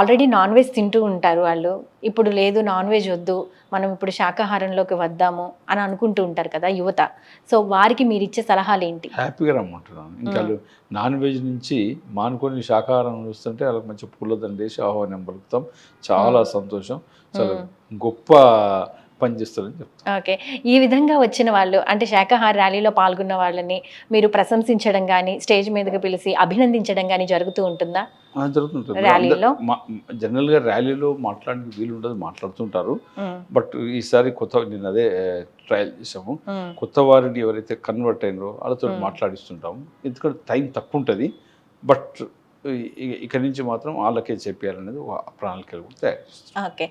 Already non veg తింటూ ఉంటారు వాళ్ళు, ఇప్పుడు లేదు నాన్ వెజ్ వద్దు మనం ఇప్పుడు శాకాహారంలోకి వద్దాము అని అనుకుంటూ ఉంటారు కదా యువత. సో వారికి మీరు ఇచ్చే సలహాలు ఏంటి? హ్యాపీగా రమ్మంటున్నాను. ఇంకా నాన్ వెజ్ నుంచి మానుకొని శాకాహారం చూస్తుంటే వాళ్ళకి మంచి పూలదండ వేసి ఆహ్వానం పలుకుతాం. చాలా సంతోషం, చాలా గొప్ప పని చేస్తారని చెప్తాను. ఓకే. ఈ విధంగా వచ్చిన వాళ్ళు అంటే శాకాహార ర్యాలీలో పాల్గొన్న వాళ్ళని మీరు ప్రశంసించడం కానీ, స్టేజ్ మీదకి పిలిచి అభినందించడం కానీ జరుగుతూ ఉంటుందా జరుగుతుంటుంది ర్యాలీలో? జనరల్గా ర్యాలీలో మాట్లాడడానికి వీలు ఉండదు, మాట్లాడుతుంటారు. బట్ ఈసారి నేను అదే ట్రయల్ చేసాము. కొత్త వారిని ఎవరైతే కన్వర్ట్ అయినారో వాళ్ళతో మాట్లాడిస్తుంటాము. ఎందుకంటే టైం తక్కువ ఉంటుంది. బట్ ఇక్కడి నుంచి మాత్రం వాళ్ళకే చెప్పారనేది ప్రణాళికలు కూడా తయారు చేస్తాం. ఓకే.